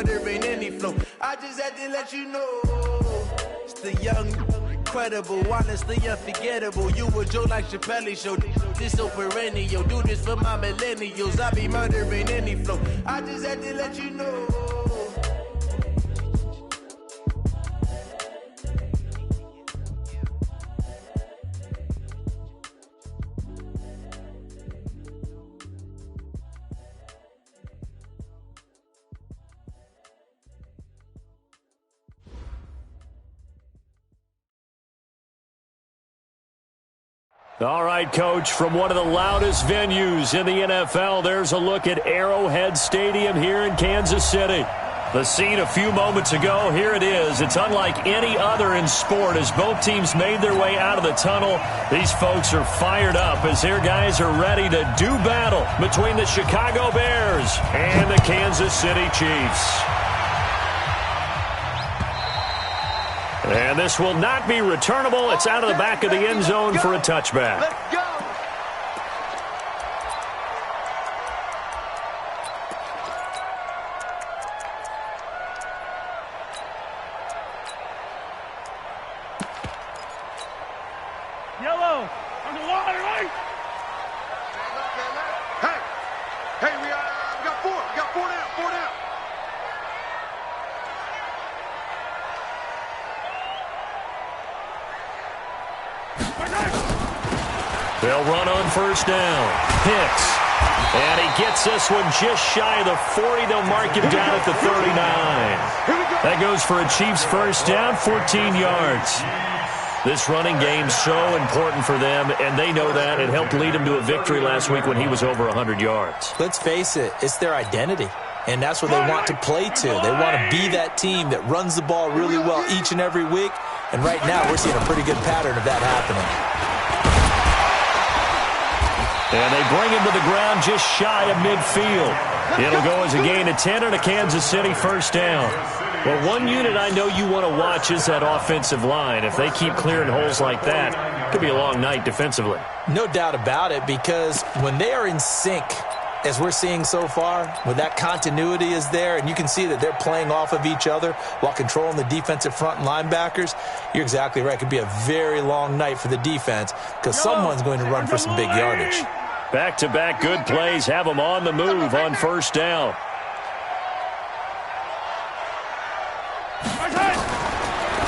murder in any flow. I just had to let you know. It's the young, incredible, honestly unforgettable. You a joke like Chappelle show. This so perennial. Do this for my millennials. I be murdering any flow. I just had to let you know. All right, Coach, from one of the loudest venues in the NFL, there's a look at Arrowhead Stadium here in Kansas City. The scene a few moments ago, here it is. It's unlike any other in sport as both teams made their way out of the tunnel. These folks are fired up as their guys are ready to do battle between the Chicago Bears and the Kansas City Chiefs. And this will not be returnable. It's out of the back of the end zone for a touchback. Let's go. Yellow on the line, right? Hey, we got four. We got four down. They'll run on first down. Hicks. And he gets this one just shy of the 40. They'll mark him down at the 39. That goes for a Chiefs first down, 14 yards. This running game's so important for them, and they know that. It helped lead him to a victory last week when he was over 100 yards. Let's face it, it's their identity, and that's what they want to play to. They want to be that team that runs the ball really well each and every week, and right now we're seeing a pretty good pattern of that happening. And they bring him to the ground just shy of midfield. It'll go as a gain of 10 and a Kansas City first down. Well, one unit I know you want to watch is that offensive line. If they keep clearing holes like that, it could be a long night defensively. No doubt about it, because when they are in sync, as we're seeing so far, when that continuity is there, and you can see that they're playing off of each other while controlling the defensive front and linebackers, you're exactly right. It could be a very long night for the defense because someone's going to run for some big yardage. Back-to-back good plays have them on the move on first down.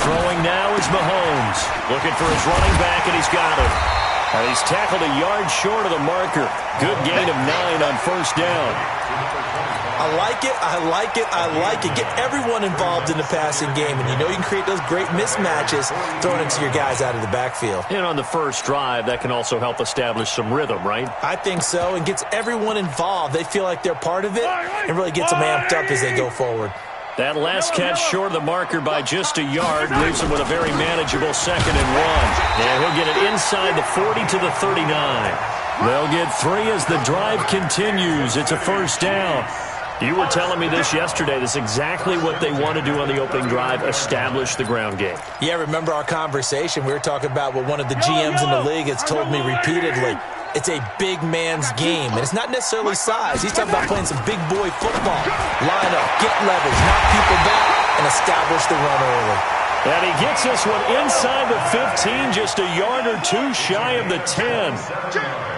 Throwing now is Mahomes. Looking for his running back, and he's got him. And he's tackled a yard short of the marker. Good gain of 9 on first down. I like it. Get everyone involved in the passing game, and you know you can create those great mismatches throwing it to your guys out of the backfield. And on the first drive, that can also help establish some rhythm, right? I think so, and gets everyone involved. They feel like they're part of it, and really gets them amped up as they go forward. That last catch short of the marker by just a yard leaves him with a very manageable 2nd and 1. And he'll get it inside the 40 to the 39. They'll get 3 as the drive continues. It's a first down. You were telling me this yesterday. This is exactly what they want to do on the opening drive, establish the ground game. Yeah, remember our conversation? We were talking about what one of the GMs in the league has told me repeatedly. It's a big man's game, and it's not necessarily size. He's talking about playing some big boy football. Line up, get leverage, knock people back, and establish the run early. And he gets this one inside the 15, just a yard or 2 shy of the 10.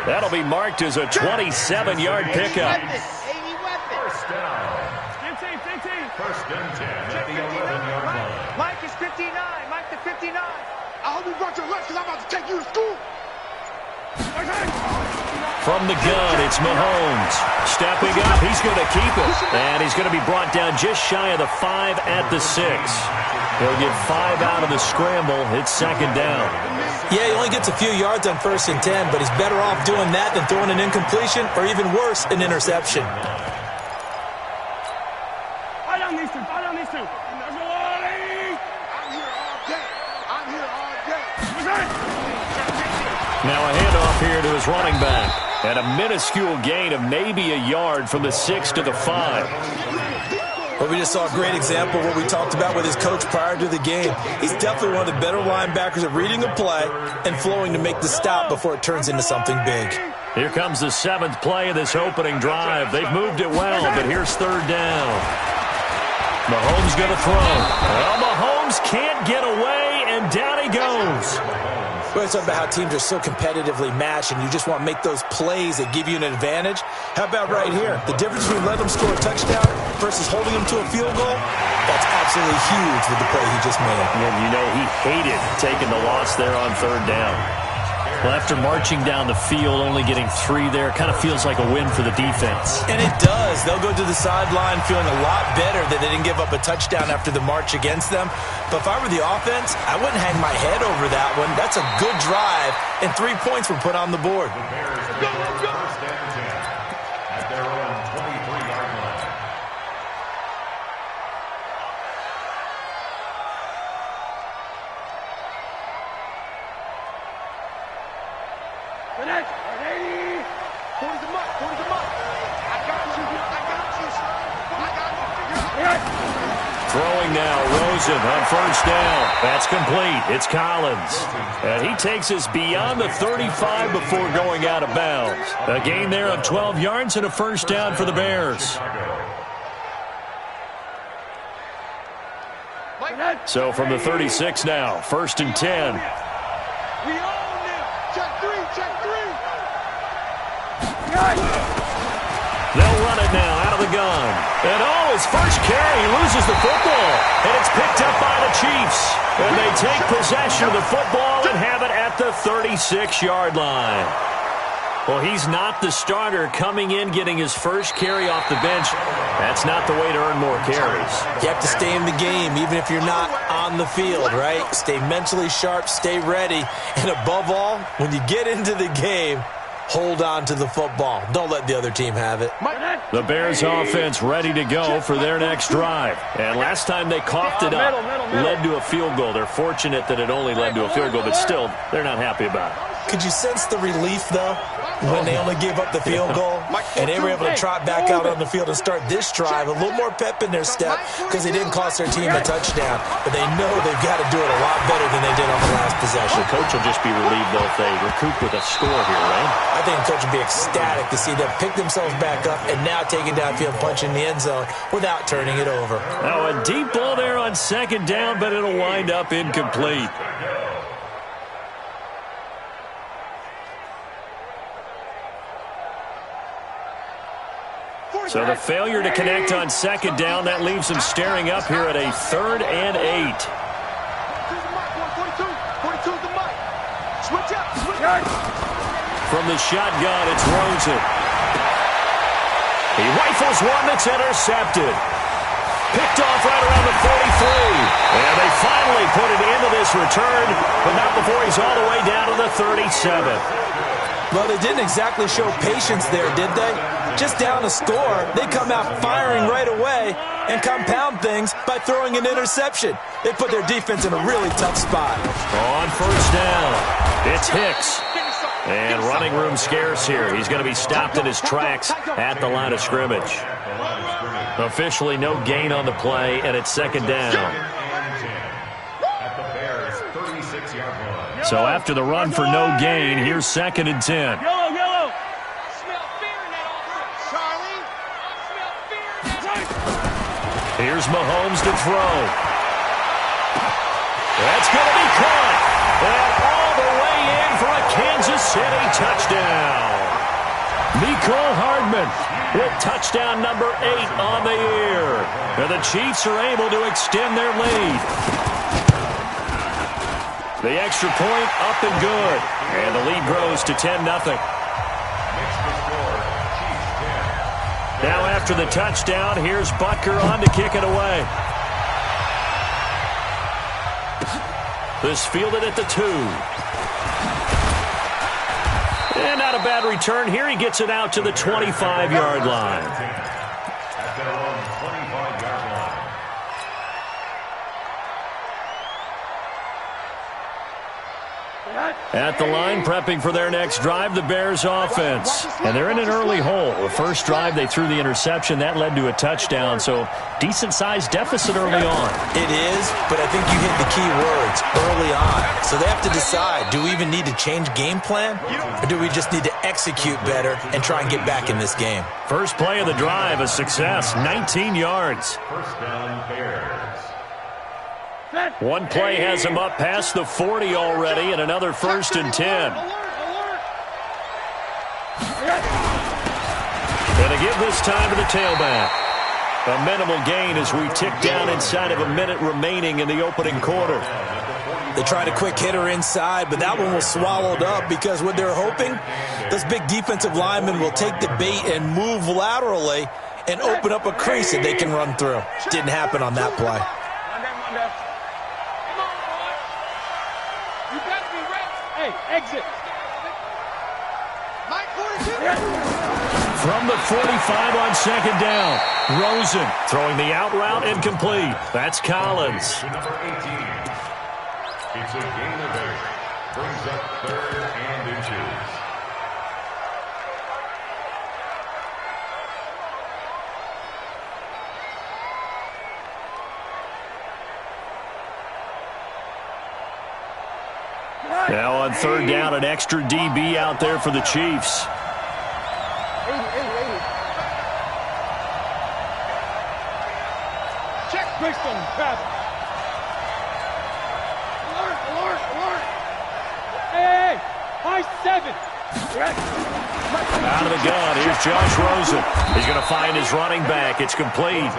That'll be marked as a 27-yard pickup. First and 10 at the 11-yard line. Mike is 59. Mike the 59. I hope you brought your lunch because I'm about to take you to school. From the gun, it's Mahomes. Stepping up, he's going to keep it. And he's going to be brought down just shy of the 5 at the 6. He'll get 5 out of the scramble. It's 2nd down. Yeah, he only gets a few yards on 1st and 10, but he's better off doing that than throwing an incompletion or even worse, an interception. These two. I'm here all day. Now a handoff here to his running back. And a minuscule gain of maybe a yard from the 6 to the 5. But we just saw a great example of what we talked about with his coach prior to the game. He's definitely one of the better linebackers at reading a play and flowing to make the stop before it turns into something big. Here comes the 7th play of this opening drive. They've moved it well, but here's 3rd down. Mahomes going to throw. Well, Mahomes can't get away, and down he goes. Well, it's about how teams are so competitively matched, and you just want to make those plays that give you an advantage. How about right here? The difference between letting them score a touchdown versus holding them to a field goal, that's absolutely huge with the play he just made. And you know he hated taking the loss there on third down. Well, after marching down the field, only getting 3 there, kind of feels like a win for the defense. And it does. They'll go to the sideline feeling a lot better that they didn't give up a touchdown after the march against them. But if I were the offense, I wouldn't hang my head over that one. That's a good drive, and 3 points were put on the board. Throwing now, Rosen on first down. That's complete. It's Collins. And he takes us beyond the 35 before going out of bounds. A gain there of 12 yards and a first down for the Bears. So from the 36 now, 1st and 10. We own them. Check 3, check 3. They'll run it now out of the gun. And his first carry, he loses the football. And it's picked up by the Chiefs. And they take possession of the football and have it at the 36-yard line. Well, he's not the starter coming in, getting his first carry off the bench. That's not the way to earn more carries. You have to stay in the game, even if you're not on the field, right? Stay mentally sharp, stay ready. And above all, when you get into the game, hold on to the football. Don't let the other team have it. The Bears offense ready to go for their next drive. And last time they coughed it up, led to a field goal. They're fortunate that it only led to a field goal, but still, they're not happy about it. Could you sense the relief, though, when they only gave up the field goal and they were able to trot back out on the field and start this drive? A little more pep in their step because they didn't cost their team a touchdown, but they know they've got to do it a lot better than they did on the last possession. The coach will just be relieved, though, if they recoup with a score here, right? I think the coach will be ecstatic to see them pick themselves back up and now taking downfield, punching the end zone without turning it over. Now a deep ball there on second down, but it'll wind up incomplete. So the failure to connect on second down, that leaves them staring up here at a 3rd and 8. From the shotgun, it's Rosen. He rifles one that's intercepted. Picked off right around the 43. And they finally put it into this return, but not before he's all the way down to the 37. Well, they didn't exactly show patience there, did they? Just down a score, they come out firing right away and compound things by throwing an interception. They put their defense in a really tough spot. On first down, it's Hicks. And running room scarce here. He's going to be stopped in his tracks at the line of scrimmage. Officially no gain on the play, and it's second down. So after the run for no gain, here's 2nd and 10. Yellow, yellow. Here's Mahomes to throw. That's going to be caught. And all the way in for a Kansas City touchdown. Mecole Hardman with touchdown number 8 on the year. And the Chiefs are able to extend their lead. The extra point up and good. And the lead grows to 10-0. Now after the touchdown, here's Butker on to kick it away. This fielded at the 2. And not a bad return here. He gets it out to the 25-yard line. At the line, prepping for their next drive, the Bears offense. And they're in an early hole. The first drive, they threw the interception. That led to a touchdown, so decent-sized deficit early on. It is, but I think you hit the key words, early on. So they have to decide, do we even need to change game plan, or do we just need to execute better and try and get back in this game? First play of the drive, a success, 19 yards. First down, Bears. One play has him up past the 40 already, and another 1st and 10. And they give this time to the tailback. A minimal gain as we tick down inside of a minute remaining in the opening quarter. They tried a quick hitter inside, but that one was swallowed up because what they're hoping, those big defensive linemen will take the bait and move laterally and open up a crease that they can run through. Didn't happen on that play. Exit. From the 45 on 2nd down, Rosen throwing the out route incomplete. That's Collins. Number 18. It's a gain of 8. Brings up 3rd and inches. Now on 3rd down, an extra DB out there for the Chiefs. Check pistol, grab. Alert. Hey, high 7. Out of the gun, here's Josh Rosen. He's going to find his running back. It's complete.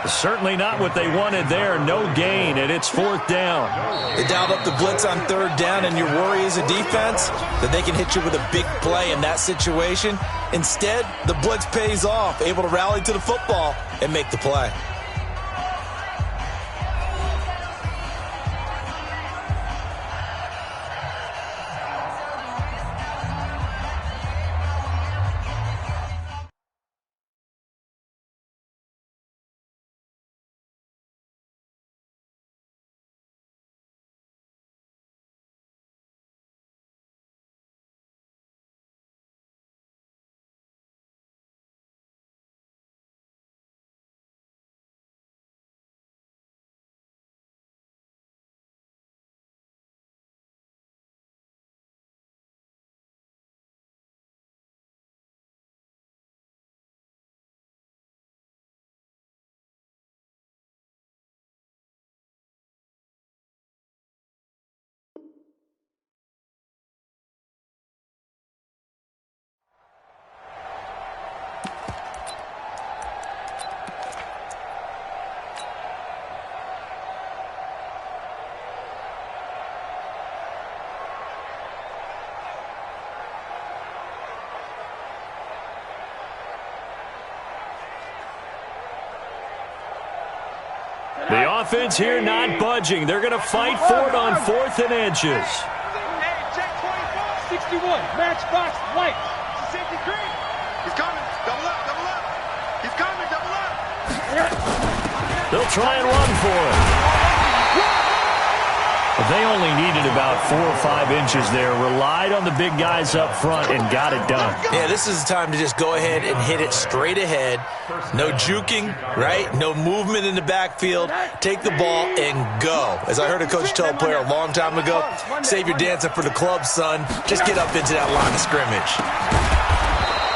Certainly not what they wanted there. No gain, and it's 4th down. They dialed up the blitz on 3rd down, and your worry as a defense that they can hit you with a big play in that situation. Instead, the blitz pays off, able to rally to the football and make the play. The offense here not budging. They're going to fight for it on 4th and inches. Hey, check 24. 61, matchbox white. Safety green. He's coming. Double up. He's coming. Double up. They'll try and run for it. But they only needed about 4 or 5 inches there. Relied on the big guys up front and got it done. Yeah, this is the time to just go ahead and hit it straight ahead. No juking, right? No movement in the backfield. Take the ball and go. As I heard a coach tell a player a long time ago, save your dancing for the club, son. Just get up into that line of scrimmage.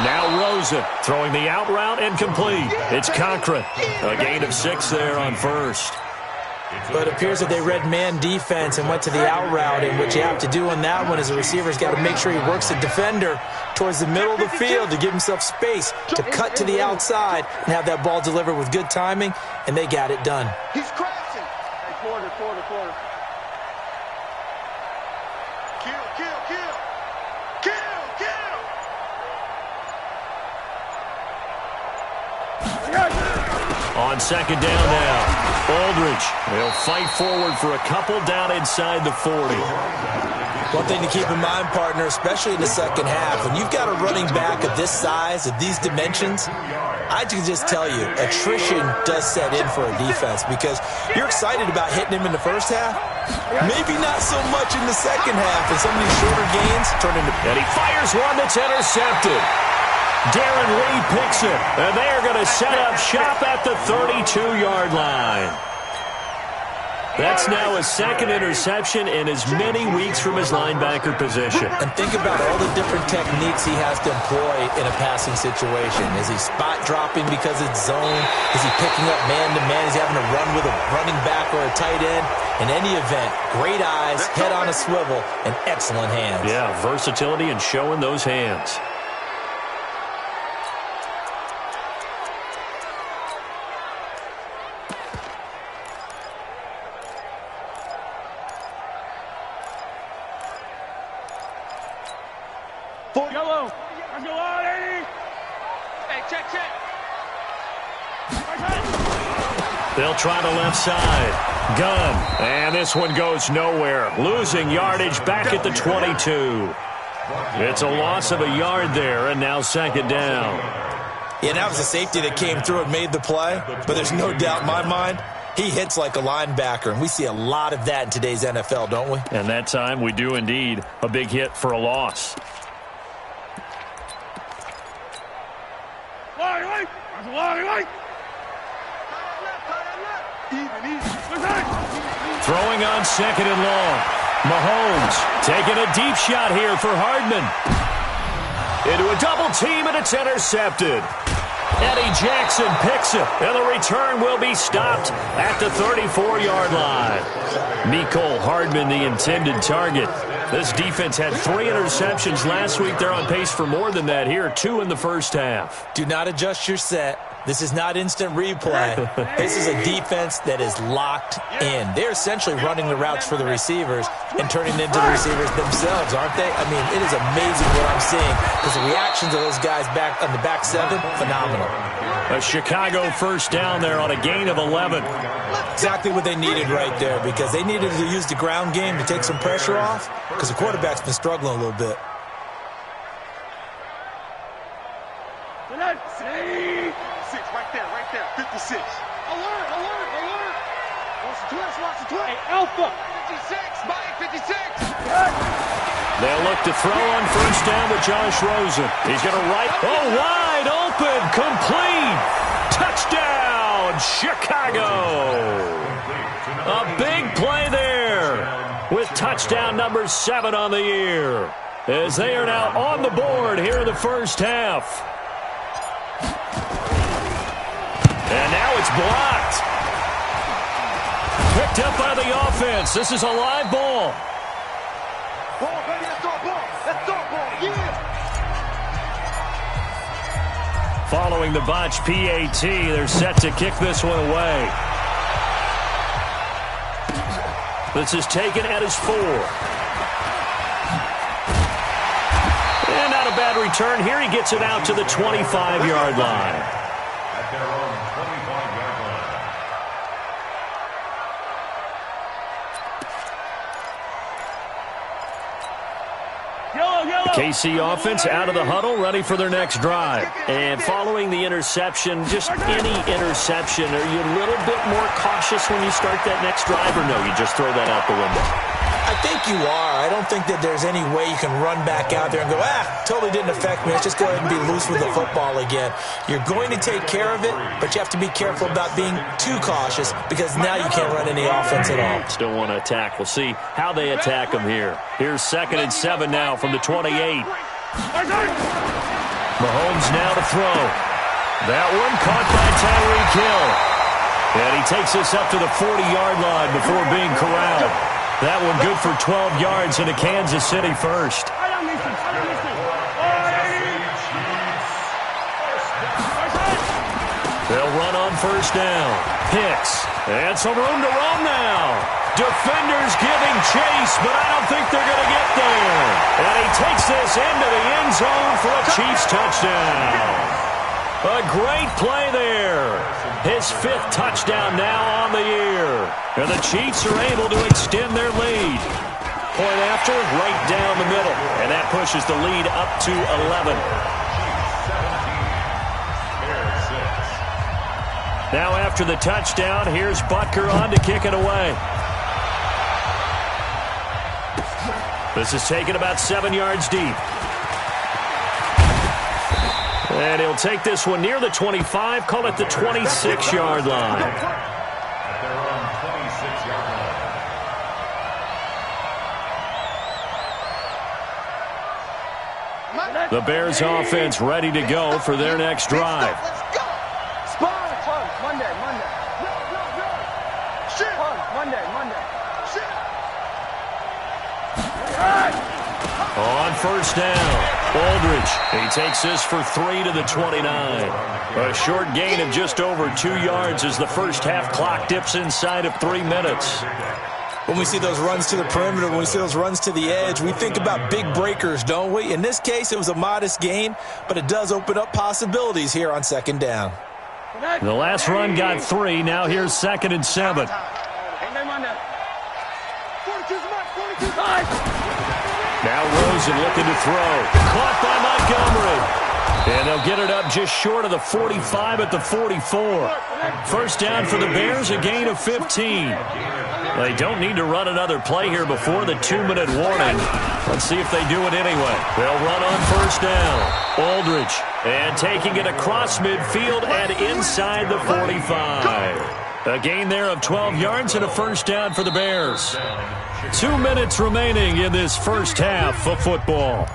Now Rosen throwing the out route incomplete. It's Cochran. A gain of 6 there on 1st. But it appears that they read man defense and went to the out route, and what you have to do on that one is the receiver's got to make sure he works the defender towards the middle of the field to give himself space to cut to the outside and have that ball delivered with good timing, and they got it done. He's crashing. Hey, quarter. Kill. On 2nd down now, Aldridge will fight forward for a couple down inside the 40. One thing to keep in mind, partner, especially in the second half, when you've got a running back of this size, of these dimensions, I can just tell you, attrition does set in for a defense because you're excited about hitting him in the first half. Maybe not so much in the second half, and some of these shorter gains turn into... And he fires one that's intercepted. Darren Lee picks it, and they are going to set up shop at the 32-yard line. That's now his second interception in as many weeks from his linebacker position. And think about all the different techniques he has to employ in a passing situation. Is he spot dropping because it's zone? Is he picking up man-to-man? Is he having to run with a running back or a tight end? In any event, great eyes, head on a swivel, and excellent hands. Yeah, versatility and showing those hands. Yellow. Let's go on, Eddie. Hey, check. They'll try the left side. Gun. And this one goes nowhere. Losing yardage back at the 22. It's a loss of a yard there, and now second down. Yeah, that was a safety that came through and made the play, but there's no doubt in my mind, he hits like a linebacker, and we see a lot of that in today's NFL, don't we? And that time we do indeed. A big hit for a loss. Throwing on second and long. Mahomes taking a deep shot here for Hardman. Into a double team, and it's intercepted. Eddie Jackson picks it, and the return will be stopped at the 34-yard line. Mecole Hardman, the intended target. This defense had 3 interceptions last week. They're on pace for more than that here, 2 in the first half. Do not adjust your set. This is not instant replay. This is a defense that is locked in. They're essentially running the routes for the receivers and turning into the receivers themselves, aren't they? I mean, it is amazing what I'm seeing because the reactions of those guys back on the back seven, phenomenal. A Chicago first down there on a gain of 11. Exactly what they needed right there because they needed to use the ground game to take some pressure off because the quarterback's been struggling a little bit. Right there, 56. Alert. Watch the twist. Hey, Alpha. 56, Mike, 56. They'll look to throw on first down with Josh Rosen. He's going to wide open, complete. Touchdown, Chicago. A big play there with touchdown number 7 on the year as they are now on the board here in the first half. And now it's blocked. Picked up by the offense. This is a live ball. Ball, baby, let's go, ball. Let's go, ball, yeah. Following the botch PAT, they're set to kick this one away. This is taken at his 4. And not a bad return. Here he gets it out to the 25-yard line. At their own 25-yard line. KC offense out of the huddle, ready for their next drive. And following the interception, just any interception, are you a little bit more cautious when you start that next drive, or no, you just throw that out the window? I think you are. I don't think that there's any way you can run back out there and go, totally didn't affect me. Let's just go ahead and be loose with the football again. You're going to take care of it, but you have to be careful about being too cautious because now you can't run any offense at all. Still want to attack. We'll see how they attack them here. Here's 2nd and 7 now from the 28. Mahomes now to throw. That one caught by Tyreek Hill. And he takes this up to the 40-yard line before being corralled. That one good for 12 yards into Kansas City first. They'll run on first down. Hicks. And some room to roam now. Defenders giving chase, but I don't think they're going to get there. And he takes this into the end zone for a Chiefs touchdown. A great play there. His 5th touchdown now on the year. And the Chiefs are able to extend their lead. Point after, right down the middle. And that pushes the lead up to 11. Now after the touchdown, here's Butker on to kick it away. This is taken about 7 yards deep. And he'll take this one near the 25, call it the 26-yard line. At their own 26-yard line. The Bears offense ready to go for their next drive. On first down, Aldridge. He takes this for 3 to the 29. A short gain of just over 2 yards as the first half clock dips inside of 3 minutes. When we see those runs to the perimeter, when we see those runs to the edge, we think about big breakers, don't we? In this case, it was a modest gain, but it does open up possibilities here on second down. The last run got 3. Now here's 2nd and 7. Now Rosen looking to throw. Caught by Montgomery. And they'll get it up just short of the 45 at the 44. First down for the Bears, a gain of 15. They don't need to run another play here before the 2-minute warning. Let's see if they do it anyway. They'll run on first down. Aldridge. And taking it across midfield and inside the 45. A gain there of 12 yards and a first down for the Bears. 2 minutes remaining in this first half of football.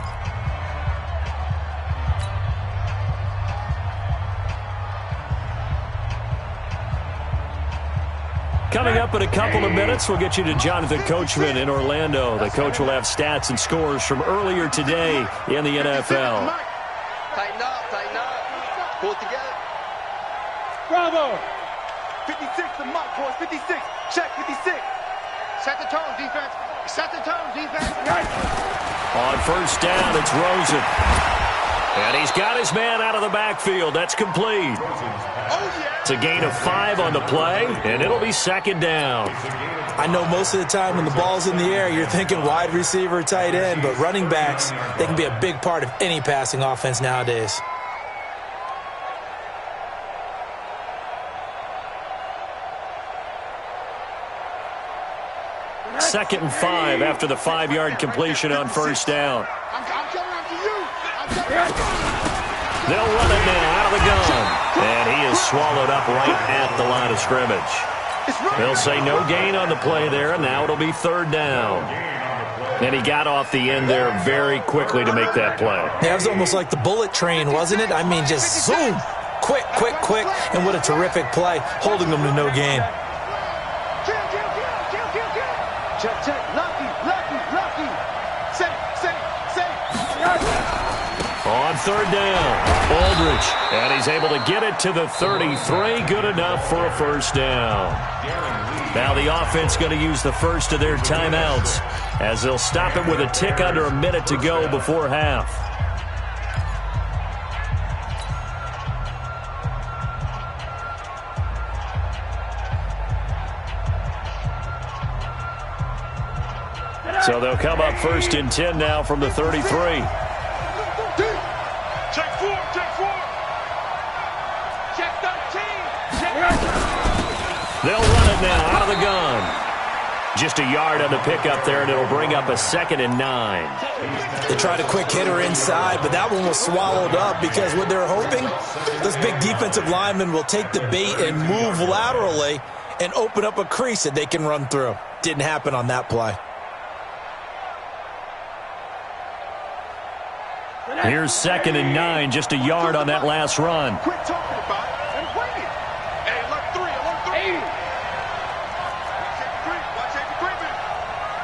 Coming up in a couple of minutes, we'll get you to Jonathan Coachman in Orlando. The coach will have stats and scores from earlier today in the NFL. Tighten up, pull it together. Bravo! 56, the mark, boys, 56. Check, 56. Set the tone, defense. Set the tone, defense. On first down, it's Rosen. And he's got his man out of the backfield. That's complete. Oh, yeah. It's a gain of 5 on the play, and it'll be second down. I know most of the time when the ball's in the air, you're thinking wide receiver, tight end, but running backs, they can be a big part of any passing offense nowadays. Second and 5 after the 5-yard completion on first down. I'm coming after you. They'll run it now out of the gun. And he is swallowed up right at the line of scrimmage. They'll say no gain on the play there, and now it'll be third down. And he got off the end there very quickly to make that play. Yeah, it was almost like the bullet train, wasn't it? I mean, just zoom. Quick, and what a terrific play, holding them to no gain. Check. Lucky. Safe. On third down, Aldridge. And he's able to get it to the 33. Good enough for a first down. Now the offense going to use the first of their timeouts as they'll stop it with a tick under a minute to go before half. So they'll come up first and 10 now from the 33. Check 4. Check 13. They'll run it now out of the gun. Just a yard on the pickup there, and it'll bring up a 2nd and 9. They tried a quick hitter inside, but that one was swallowed up because what they're hoping, those big defensive linemen will take the bait and move laterally and open up a crease that they can run through. Didn't happen on that play. Here's 2nd and 9, just a yard on that last run. Quit talking about it and wing it. Hey, alert 3.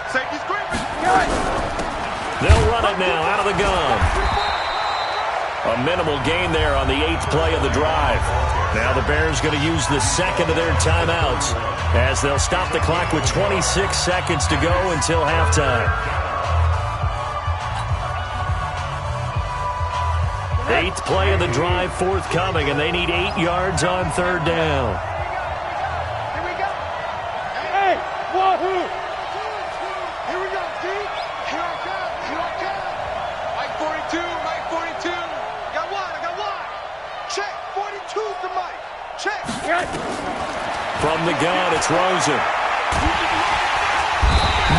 Safety's creeping. They'll run it now out of the gun. A minimal gain there on the 8th play of the drive. Now the Bears going to use the second of their timeouts as they'll stop the clock with 26 seconds to go until halftime. 8th play of the drive forthcoming, and they need 8 yards on third down. Here we go. Hey, wahoo! Here we go, team. From the gun, it's Rosen.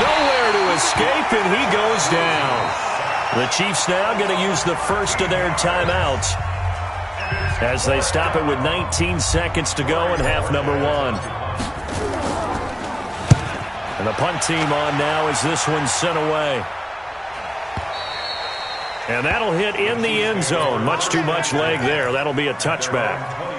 Nowhere to escape, and he goes down. The Chiefs now going to use the first of their timeouts as they stop it with 19 seconds to go in half number 1. And the punt team on now as this one's sent away. And that'll hit in the end zone. Much too much leg there. That'll be a touchback.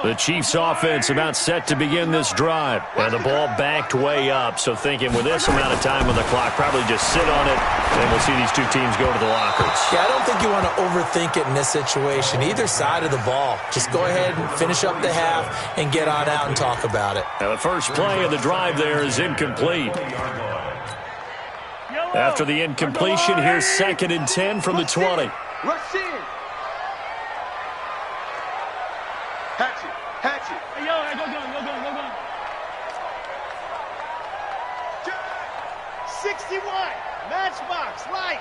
The Chiefs offense about set to begin this drive. And the ball backed way up. So thinking with this amount of time on the clock, probably just sit on it, and we'll see these two teams go to the lockers. Yeah, I don't think you want to overthink it in this situation. Either side of the ball. Just go ahead and finish up the half and get on out and talk about it. Now the first play of the drive there is incomplete. After the incompletion, here's 2nd and 10 from the 20. Rush in. Hatch it. Hey, yo, go gun. 61. Matchbox, right.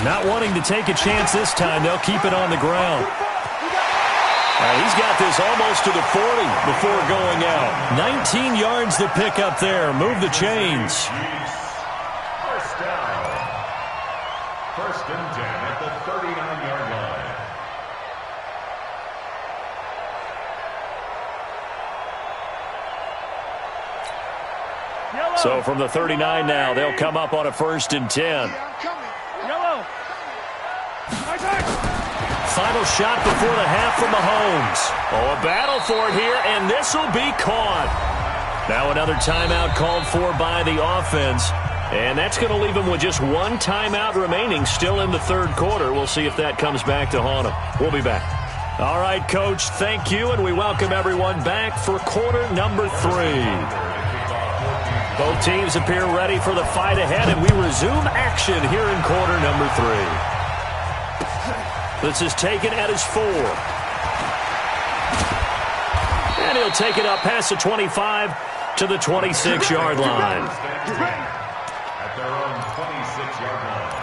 Not wanting to take a chance this time. They'll keep it on the ground. He's got this almost to the 40 before going out. 19 yards to pick up there. Move the chains. First down. 1st and 10 at the 39-yard line. So from the 39 now, they'll come up on a 1st and 10. Yellow. Final shot before the half from Mahomes. Oh, a battle for it here, and this will be caught. Now another timeout called for by the offense. And that's going to leave them with just one timeout remaining still in the 3rd quarter. We'll see if that comes back to haunt them. We'll be back. All right, Coach, thank you, and we welcome everyone back for quarter number 3. Both teams appear ready for the fight ahead, and we resume action here in quarter number 3. This is taken at his 4. And he'll take it up past the 25 to the 26-yard line. At their own 26-yard line.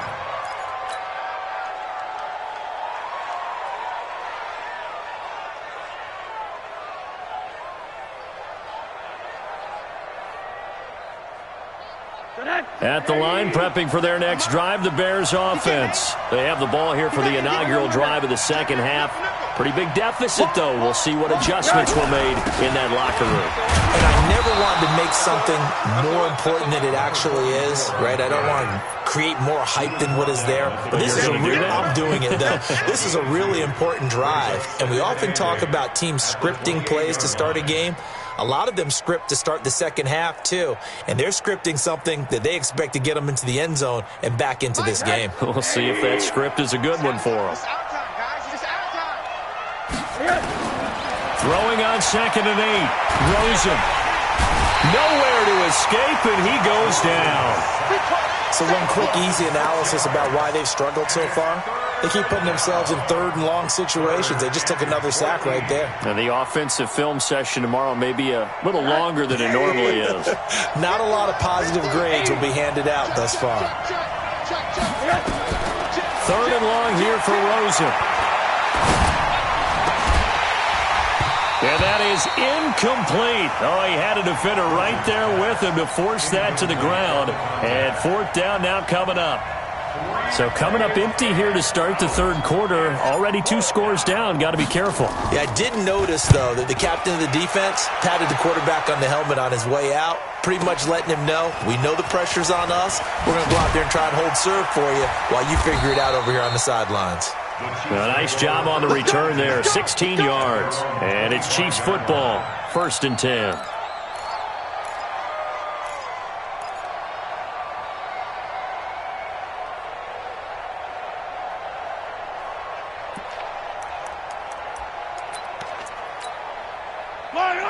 At the line, prepping for their next drive, the Bears offense. They have the ball here for the inaugural drive of the 2nd half. Pretty big deficit, though. We'll see what adjustments were made in that locker room. And I never wanted to make something more important than it actually is, right? I don't want to create more hype than what is there. But this is I'm doing it, though. This is a really important drive. And we often talk about teams scripting plays to start a game. A lot of them script to start the 2nd half, too. And they're scripting something that they expect to get them into the end zone and back into this game. We'll see if that script is a good one for them. Throwing on 2nd and 8. Rosen. Nowhere to escape, and he goes down. So one quick, easy analysis about why they've struggled so far. They keep putting themselves in 3rd and long situations. They just took another sack right there. And the offensive film session tomorrow may be a little longer than it normally is. Not a lot of positive grades will be handed out thus far. 3rd and long here for Rosen. And that is incomplete. Oh, he had a defender right there with him to force that to the ground. And 4th down now coming up. So coming up empty here to start the 3rd quarter. Already 2 scores down. Got to be careful. Yeah, I did notice, though, that the captain of the defense patted the quarterback on the helmet on his way out, pretty much letting him know, we know the pressure's on us. We're going to go out there and try and hold serve for you while you figure it out over here on the sidelines. A nice job on the return there. 16 yards. And it's Chiefs football. 1st and 10.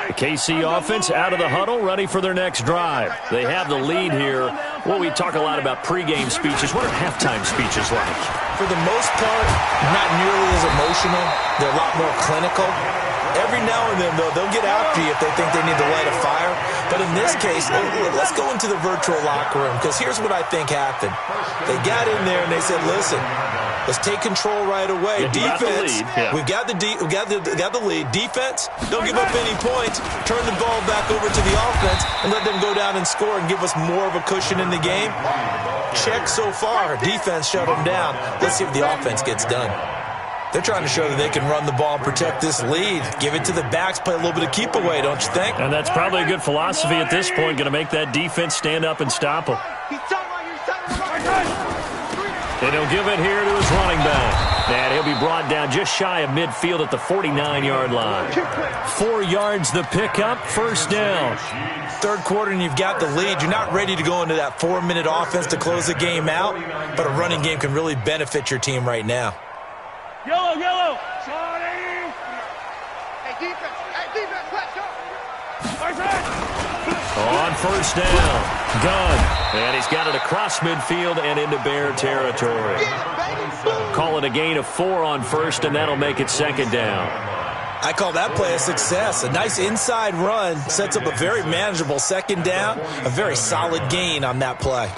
The KC offense out of the huddle, ready for their next drive. They have the lead here. Well, we talk a lot about pregame speeches. What are halftime speeches like? For the most part, not nearly as emotional. They're a lot more clinical. Every now and then, though, they'll get after you if they think they need to light a fire. But in this case, let's go into the virtual locker room, because here's what I think happened. They got in there and they said, listen, Let's take control right away. Yeah, Defense, we got the lead. Defense, don't give up any points. Turn the ball back over to the offense and let them go down and score and give us more of a cushion in the game. Check so far. Defense shut them down. Let's see if the offense gets done. They're trying to show that they can run the ball and protect this lead. Give it to the backs, play a little bit of keep away, don't you think? And that's probably a good philosophy at this point, going to make that defense stand up and stop them. And he'll give it here to his running back. And he'll be brought down just shy of midfield at the 49-yard line. 4 yards the pickup, first down. Third quarter and you've got the lead. You're not ready to go into that 4-minute offense to close the game out, but a running game can really benefit your team right now. Yellow, yellow. Hey, defense, let's go. On first down, Gunn. And he's got it across midfield and into Bear territory. Call it a gain of 4 on first, and that'll make it second down. I call that play a success. A nice inside run sets up a very manageable second down, a very solid gain on that play.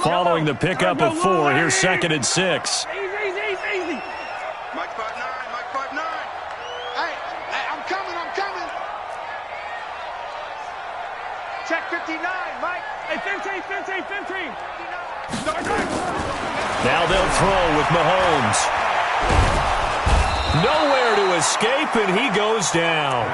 Following the pickup of 4, here's second and 6. Easy. Mike 5'9", Mike 5'9". Hey, I'm coming. Check 59, Mike. Hey, 15. Now they'll throw with Mahomes. Nowhere to escape, and he goes down.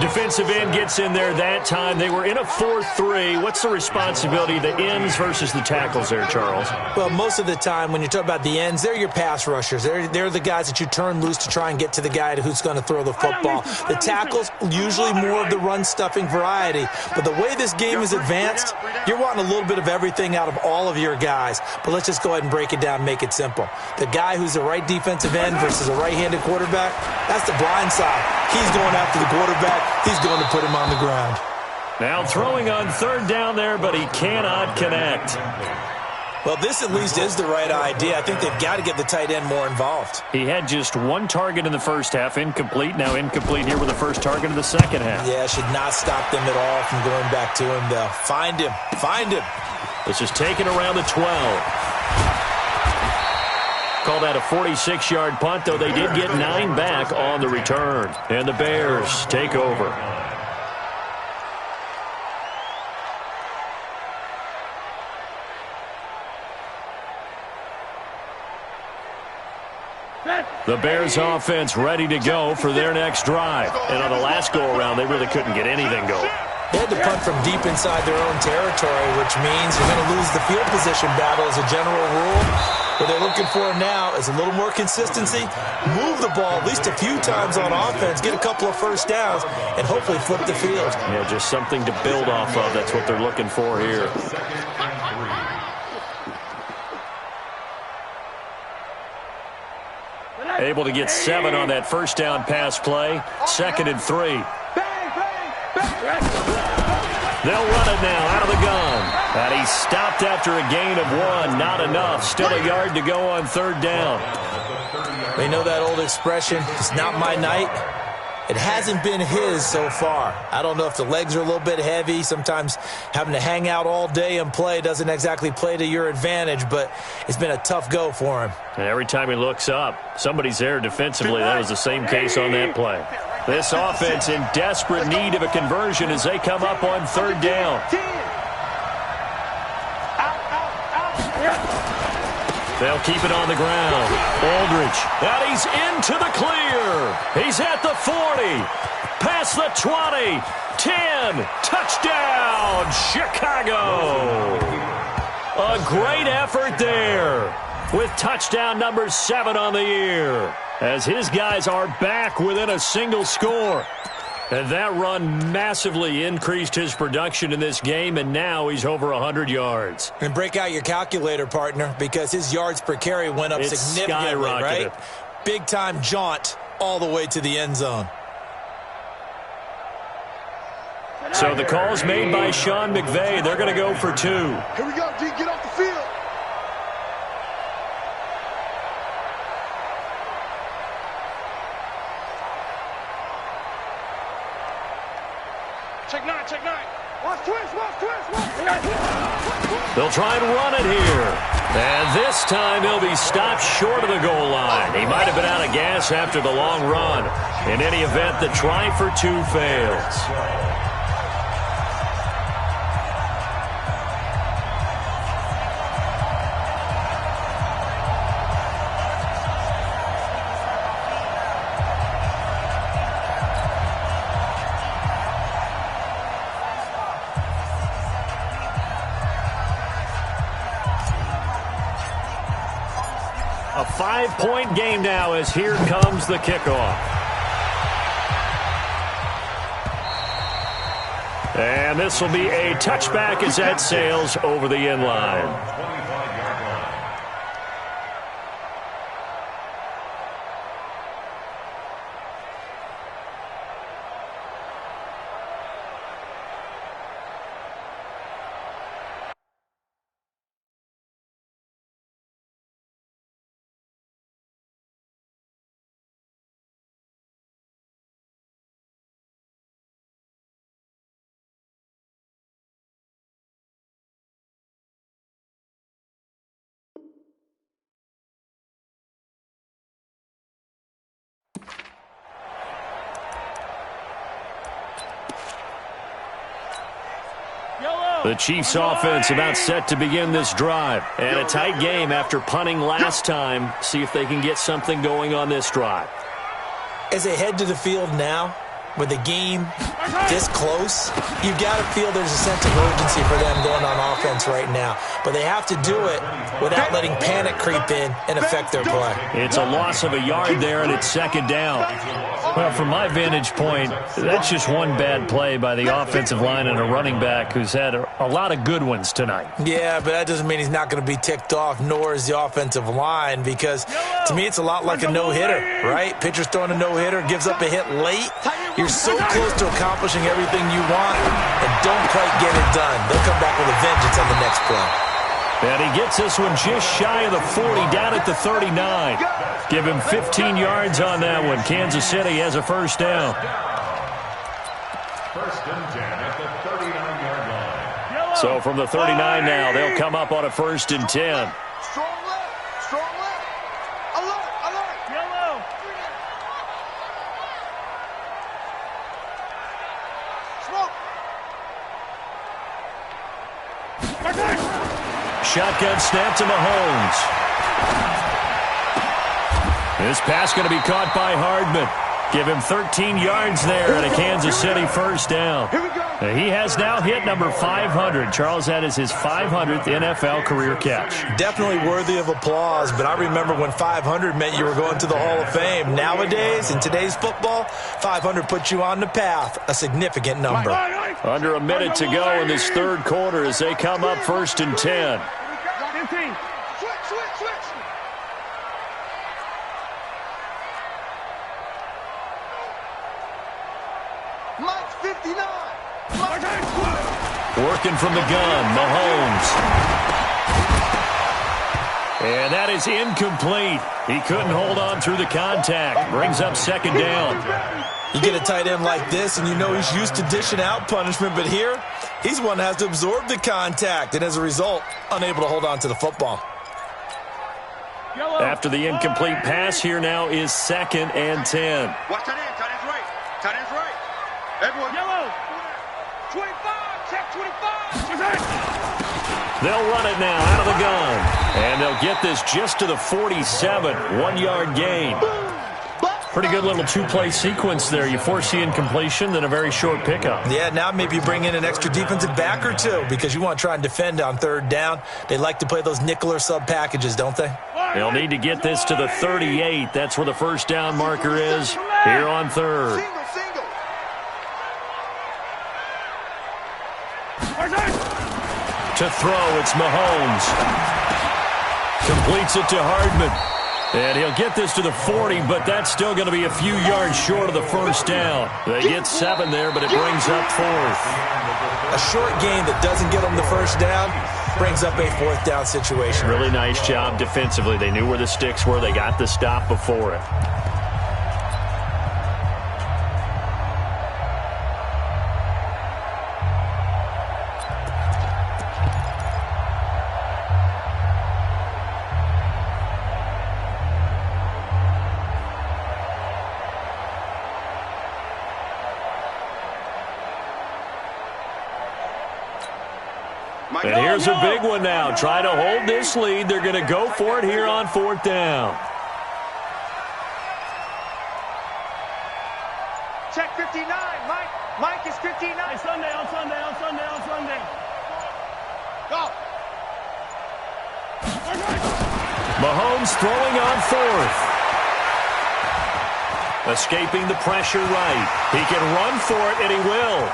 Defensive end gets in there that time. They were in a 4-3. What's the responsibility of the ends versus the tackles there, Charles? Well, most of the time when you talk about the ends, they're your pass rushers. They're the guys that you turn loose to try and get to the guy who's going to throw the football. The tackles, usually more of the run-stuffing variety. But the way this game is advanced, you're wanting a little bit of everything out of all of your guys. But let's just go ahead and break it down and make it simple. The guy who's the right defensive end versus a right-handed quarterback, that's the blind side. He's going after the quarterback. He's going to put him on the ground. Now throwing on third down there, but he cannot connect. Well, this at least is the right idea. I think they've got to get the tight end more involved. He had just 1 target in the first half, incomplete. Now incomplete here with the first target of the second half. Yeah, should not stop them at all from going back to him, though. Find him. This is taken around the 12. Call that a 46-yard punt, though they did get 9 back on the return. And the Bears take over. The Bears offense ready to go for their next drive. And on the last go-around, they really couldn't get anything going. They had to punt from deep inside their own territory, which means you're going to lose the field position battle as a general rule. What they're looking for now is a little more consistency, move the ball at least a few times on offense, get a couple of first downs, and hopefully flip the field. Yeah, just something to build off of. That's what they're looking for here. Able to get 7 on that first down pass play. Second and 3. They'll run it now out of the gun. And he stopped after a gain of 1. Not enough. Still a yard to go on third down. They know that old expression, it's not my night. It hasn't been his so far. I don't know if the legs are a little bit heavy. Sometimes having to hang out all day and play doesn't exactly play to your advantage, but it's been a tough go for him. And every time he looks up, somebody's there defensively. That was the same case on that play. This offense in desperate need of a conversion as they come up on third down. They'll keep it on the ground. Aldridge, and he's into the clear. He's at the 40, past the 20, 10, touchdown, Chicago. A great effort there with touchdown number 7 on the year as his guys are back within a single score. And that run massively increased his production in this game, and now he's over 100 yards. And break out your calculator, partner, because his yards per carry went up significantly, right? Big-time jaunt all the way to the end zone. So the call's made by Sean McVay. They're going to go for 2. Here we go, D. Get off the field. Check 9. They'll try and run it here. And this time he'll be stopped short of the goal line. He might have been out of gas after the long run. In any event, the try for two fails. A 5-point game now as here comes the kickoff. And this will be a touchback as that sails over the end line. The Chiefs offense about set to begin this drive. And a tight game after punting last time. See if they can get something going on this drive. As they head to the field now, with the game this close, you've got to feel there's a sense of urgency for them going on offense right now. But they have to do it without letting panic creep in and affect their play. It's a loss of a yard there, and it's second down. Well, from my vantage point, that's just one bad play by the offensive line and a running back who's had a lot of good ones tonight. Yeah, but that doesn't mean he's not going to be ticked off, nor is the offensive line, because to me it's a lot like a no-hitter, right? Pitcher's throwing a no-hitter, gives up a hit late. You're so close to accomplishing everything you want and don't quite get it done. They'll come back with a vengeance on the next play. And he gets this one just shy of the 40, down at the 39. Give him 15 yards on that one. Kansas City has a first down. First and 10 at the 39-yard line. So from the 39 now, they'll come up on a first and 10. Strong left. Strong left. Alert. Alert. Yellow. Smoke. Shotgun snap to Mahomes. This pass going to be caught by Hardman. Give him 13 yards there and a Kansas City first down. He has now hit number 500. Charles, that is his 500th NFL career catch. Definitely worthy of applause, but I remember when 500 meant you were going to the Hall of Fame. Nowadays, in today's football, 500 puts you on the path, a significant number. Under a minute to go in this third quarter as they come up first and 10. 15. Switch. Mike's 59. Working from the gun, Mahomes. And that is incomplete. He couldn't hold on through the contact. Brings up second down. You get a tight end like this, and you know he's used to dishing out punishment, but here, he's one that has to absorb the contact, and as a result, unable to hold on to the football. After the incomplete pass, here now is second and 10. Watch tight end. Tight end's right. Tight end's right. Everyone. Yellow. 25. Check 25. They'll run it now out of the gun. And they'll get this just to the 47. 1-yard gain. Pretty good little two-play sequence there. You force the incompletion, then a very short pickup. Yeah, now maybe you bring in an extra defensive back or two because you want to try and defend on third down. They like to play those nickel or sub packages, don't they? They'll need to get this to the 38. That's where the first down marker is here on third. Single. To throw, it's Mahomes. Completes it to Hardman. And he'll get this to the 40, but that's still going to be a few yards short of the first down. They get 7 there, but it brings up fourth. A short gain that doesn't get them the first down brings up a fourth down situation. Really nice job defensively. They knew where the sticks were. They got the stop before it. And here's a big one now. Try to hold this lead. They're going to go for it here on 4th down. Check 59. Mike is 59. Hey, Sunday. Go. Mahomes throwing on 4th. Escaping the pressure right. He can run for it, and he will.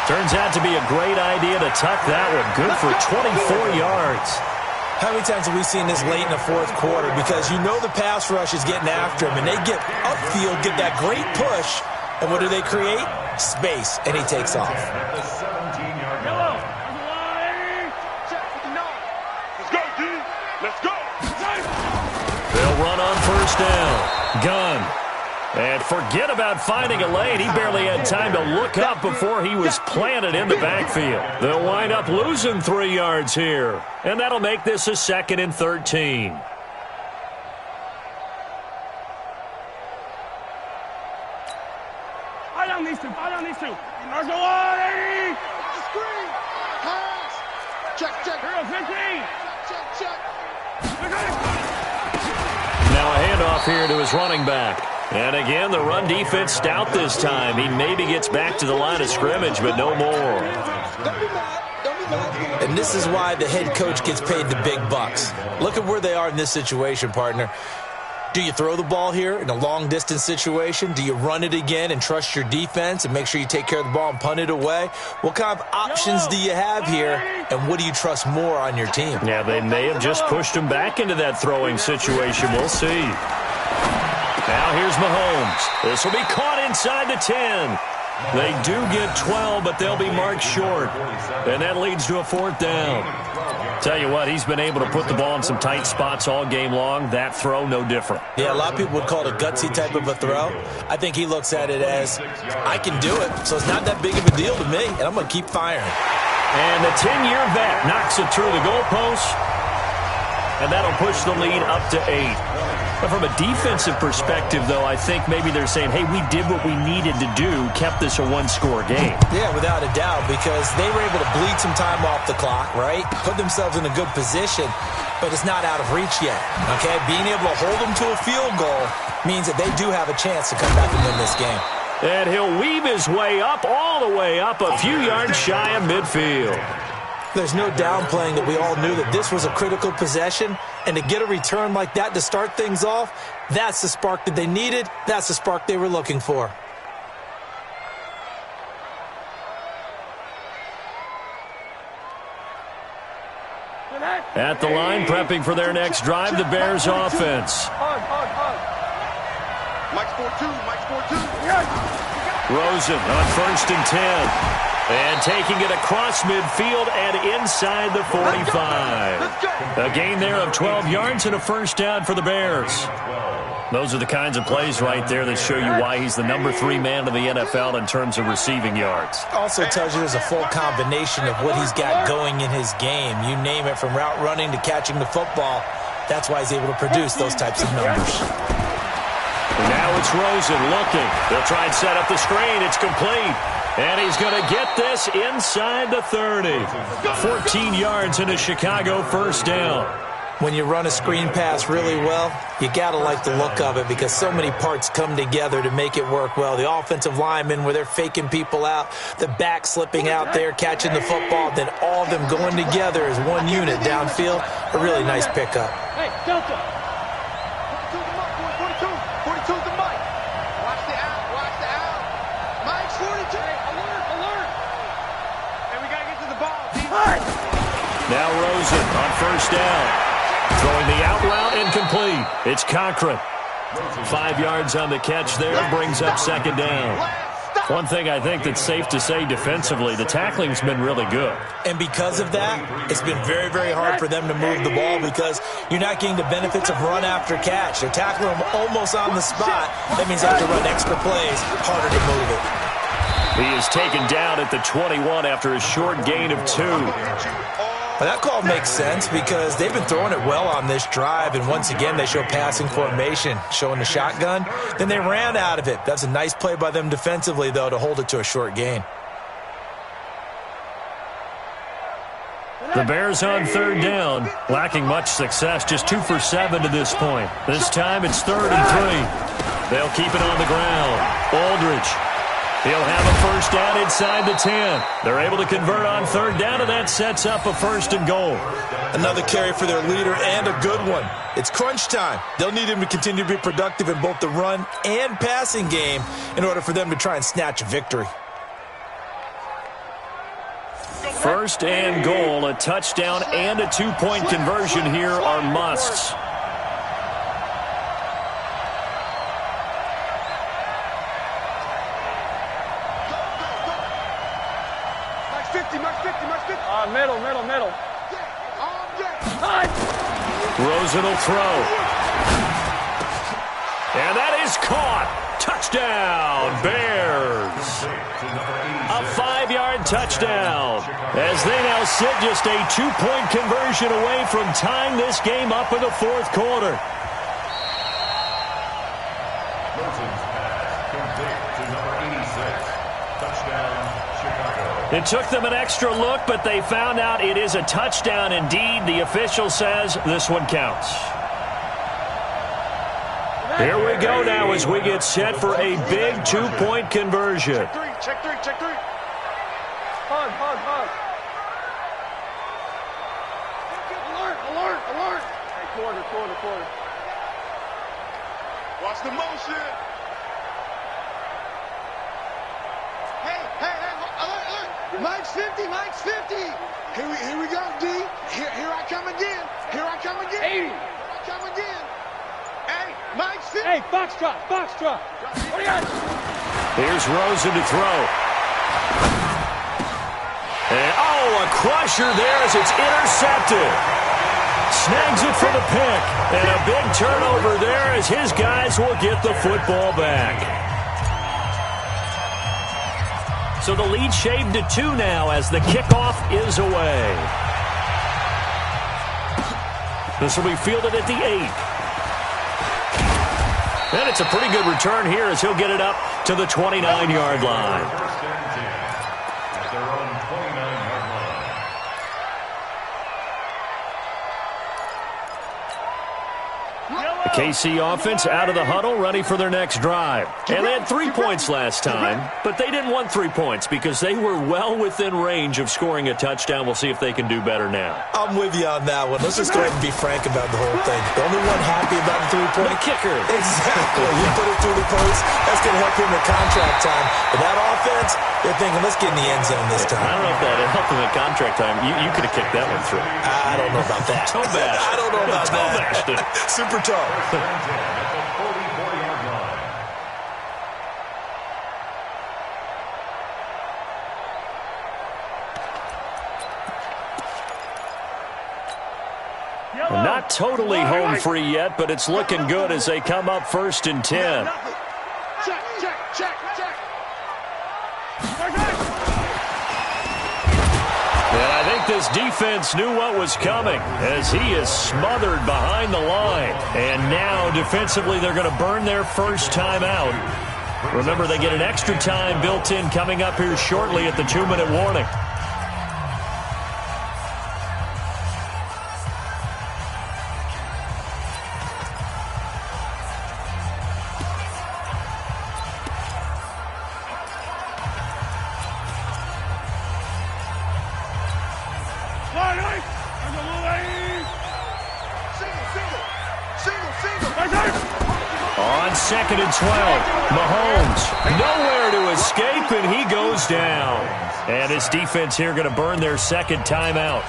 Turns out to be a great idea to tuck that one. Good for 24 yards. How many times have we seen this late in the 4th quarter? Because you know the pass rush is getting after him, and they get upfield, get that great push, and what do they create? Space, and he takes off. Let's go. They'll run on 1st down. Gunn. And forget about finding a lane. He barely had time to look up before he was planted in the backfield. They'll wind up losing 3 yards here. And that'll make this a 2nd and 13. I don't need to. Let's go on, Eddie. Screen. Pass. Check. Here, 15. Check. Now a handoff here to his running back. And again, the run defense stout this time. He maybe gets back to the line of scrimmage, but no more. Don't be mad. And this is why the head coach gets paid the big bucks. Look at where they are in this situation, partner. Do you throw the ball here in a long-distance situation? Do you run it again and trust your defense and make sure you take care of the ball and punt it away? What kind of options do you have here, and what do you trust more on your team? Yeah, they may have just pushed him back into that throwing situation. We'll see. Now here's Mahomes. This will be caught inside the 10. They do get 12, but they'll be marked short. And that leads to a 4th down. Tell you what, he's been able to put the ball in some tight spots all game long. That throw, no different. Yeah, a lot of people would call it a gutsy type of a throw. I think he looks at it as, I can do it, so it's not that big of a deal to me, and I'm going to keep firing. And the 10-year vet knocks it through the goalpost, and that'll push the lead up to 8. But from a defensive perspective, though, I think maybe they're saying, hey, we did what we needed to do, kept this a one-score game. Yeah, without a doubt, because they were able to bleed some time off the clock, right? Put themselves in a good position, but it's not out of reach yet, okay? Being able to hold them to a field goal means that they do have a chance to come back and win this game. And he'll weave his way up, all the way up, a few yards shy of midfield. There's no downplaying that we all knew that this was a critical possession, and to get a return like that to start things off, that's the spark that they needed. That's the spark they were looking for. At the line, prepping for their next drive, the Bears offense. Mike's 4-2. Rosen on 1st and 10. And taking it across midfield and inside the 45. A gain there of 12 yards and a 1st down for the Bears. Those are the kinds of plays right there that show you why he's the number 3 man in the NFL in terms of receiving yards. Also tells you there's a full combination of what he's got going in his game. You name it, from route running to catching the football. That's why he's able to produce those types of numbers. Now it's Rosen looking. They'll try and set up the screen. It's complete. And he's going to get this inside the 30. 14 yards and a Chicago 1st down. When you run a screen pass really well, you got to like the look of it because so many parts come together to make it work well. The offensive linemen, where they're faking people out, the back slipping out there, catching the football, then all of them going together as one unit downfield. A really nice pickup. Hey, Delta. 42's the Mike. Watch the out. Mike's 42. Alert. And we got to get to the ball. Now Rosen on 1st down. Throwing the out route incomplete. It's Cochran. 5 yards on the catch there, brings up 2nd down. One thing I think that's safe to say defensively, the tackling's been really good. And because of that, it's been very, very hard for them to move the ball because you're not getting the benefits of run after catch. They're tackling them almost on the spot. That means they have to run extra plays, harder to move it. He is taken down at the 21 after a short gain of 2. Well, that call makes sense because they've been throwing it well on this drive, and once again they show passing formation, showing the shotgun. Then they ran out of it. That's a nice play by them defensively, though, to hold it to a short gain. The Bears on third down, lacking much success, just 2 for 7 to this point. This time it's 3rd and 3. They'll keep it on the ground. Aldridge. He'll have a first down inside the 10. They're able to convert on third down, and that sets up a 1st and goal. Another carry for their leader, and a good one. It's crunch time. They'll need him to continue to be productive in both the run and passing game in order for them to try and snatch a victory. 1st and goal, a touchdown and a 2-point conversion here are musts. Middle. Rosen will throw. And that is caught. Touchdown, Bears. A 5-yard touchdown. As they now sit just a 2-point conversion away from tying this game up in the 4th quarter. Rosen's pass complete to number 86. Touchdown, Chicago. It took them an extra look, but they found out it is a touchdown indeed. The official says this one counts. Here we go now as we get set for a big 2-point conversion. Check three. Hug. Alert. Hey, quarter. Watch the motion. Hey, alert. Mike's 50. Here we go, D. Here I come again. 80. Here I come again. Hey, Mike's 50. Hey, Foxtrot. What do you got? Here's Rosen to throw. And, a crusher there as it's intercepted. Snags it for the pick. And a big turnover there as his guys will get the football back. So the lead shaved to 2 now as the kickoff is away. This will be fielded at the 8. And it's a pretty good return here as he'll get it up to the 29-yard line. First and 10 at their own 29-yard line. The KC offense out of the huddle, ready for their next drive. And they had 3 points last time, but they didn't want 3 points because they were well within range of scoring a touchdown. We'll see if they can do better now. I'm with you on that one. Let's just go ahead and be frank about the whole thing. The only one happy about the 3-point kicker. Exactly. You put it through the post. That's going to help him in contract time. But that offense, they're thinking, let's get in the end zone this time. I don't know if that helped him in contract time. You could have kicked that one through. I don't know about that. I don't know about that. Super tough. First and 10 at the 44-yard line. Not totally home free yet, but it's looking good as they come up 1st and 10. Check. And I think this defense knew what was coming as he is smothered behind the line. And now defensively they're going to burn their first time out. Remember, they get an extra time built in coming up here shortly at the 2-minute warning. On 2nd and 12, Mahomes nowhere to escape, and he goes down. And his defense here going to burn their second timeout.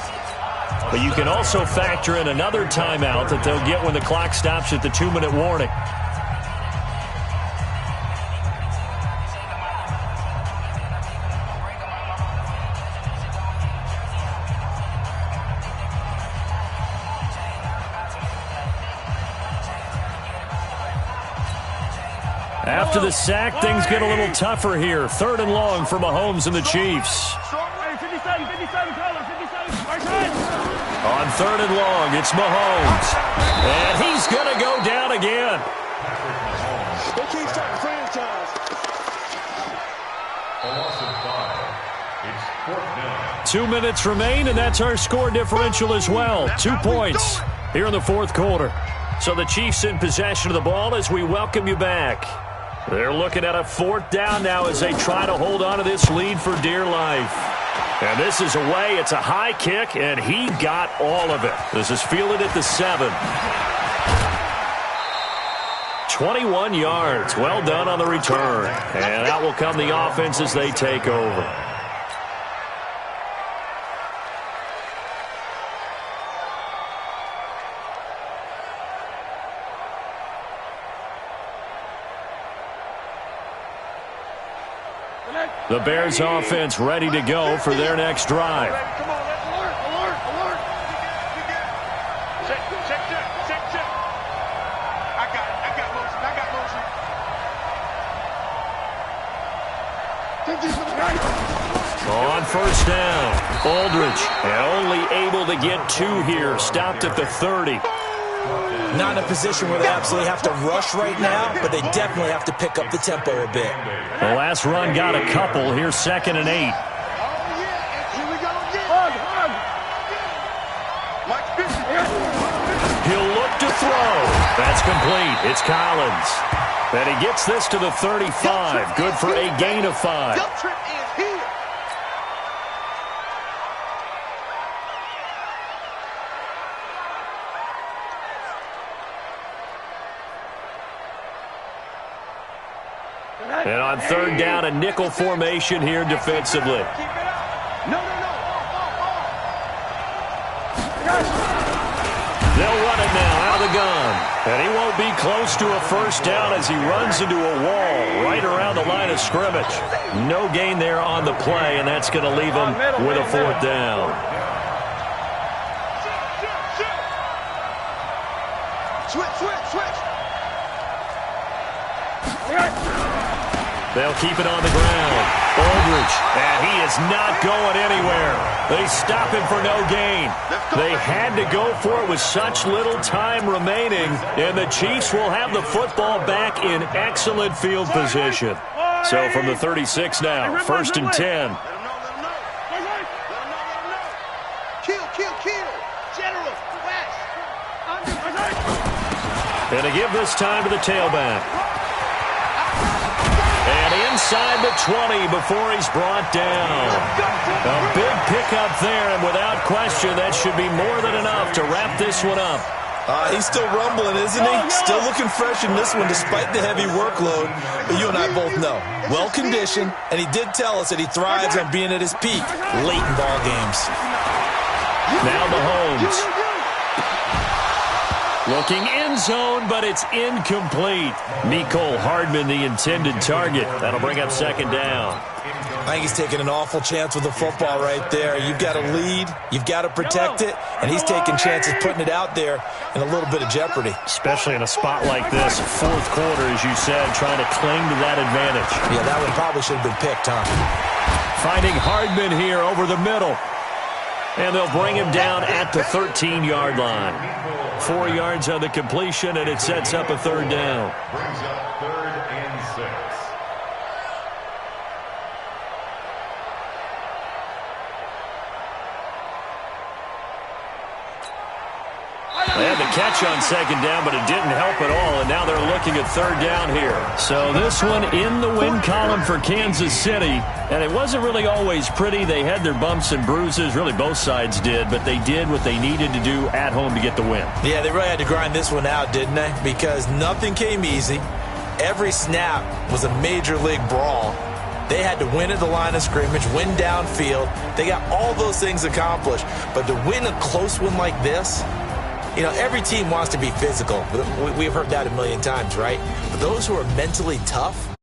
But you can also factor in another timeout that they'll get when the clock stops at the 2-minute warning. After the sack, things get a little tougher here. 3rd and long for Mahomes and the Chiefs. On 3rd and long, it's Mahomes. And he's going to go down again. They keep starting franchise. A loss of 5. It's 2 minutes remain, and that's our score differential as well. 2 points here in the fourth quarter. So the Chiefs in possession of the ball as we welcome you back. They're looking at a fourth down now as they try to hold on to this lead for dear life. And this is away. It's a high kick, and he got all of it. This is fielded at the 7. 21 yards. Well done on the return. And out will come the offense as they take over. The Bears offense ready to go for their next drive. Come on, let's alert. Check. I got motion. On first down, Aldridge only able to get 2 here. Stopped at the 30. Not in a position where they absolutely have to rush right now, but they definitely have to pick up the tempo a bit. The last run got a couple. Here's 2nd and 8. Oh, yeah. Here we go again. He'll look to throw. That's complete. It's Collins. And he gets this to the 35. Good for a gain of 5. Guilt trip is here. And on third down, a nickel formation here defensively. No. They'll run it now out of the gun. And he won't be close to a first down as he runs into a wall right around the line of scrimmage. No gain there on the play, and that's going to leave him with a fourth down. Switch. They'll keep it on the ground. Aldridge, and he is not going anywhere. They stop him for no gain. They had to go for it with such little time remaining, and the Chiefs will have the football back in excellent field position. So from the 36 now, 1st and 10. Kill. General, west. And to give this time to the tailback. And inside the 20 before he's brought down. A big pickup there, and without question, that should be more than enough to wrap this one up. He's still rumbling, isn't he? Still looking fresh in this one despite the heavy workload. But you and I both know, well-conditioned, and he did tell us that he thrives on being at his peak late in ball games. Now Mahomes. Looking end zone, but it's incomplete. Mecole Hardman, the intended target. That'll bring up 2nd down. I think he's taking an awful chance with the football right there. You've got to lead, you've got to protect it, and he's taking chances putting it out there in a little bit of jeopardy. Especially in a spot like this, fourth quarter, as you said, trying to cling to that advantage. Yeah, that one probably should have been picked, huh? Finding Hardman here over the middle. And they'll bring him down at the 13-yard line. 4 yards on the completion, and it sets up a 3rd down. Brings up 3rd and 6. They had the catch on 2nd down, but it didn't help at all, and now they're looking at 3rd down here. So this one in the win column for Kansas City, and it wasn't really always pretty. They had their bumps and bruises. Really, both sides did, but they did what they needed to do at home to get the win. Yeah, they really had to grind this one out, didn't they? Because nothing came easy. Every snap was a major league brawl. They had to win at the line of scrimmage, win downfield. They got all those things accomplished. But to win a close one like this, you know, every team wants to be physical. We've heard that a million times, right? But those who are mentally tough,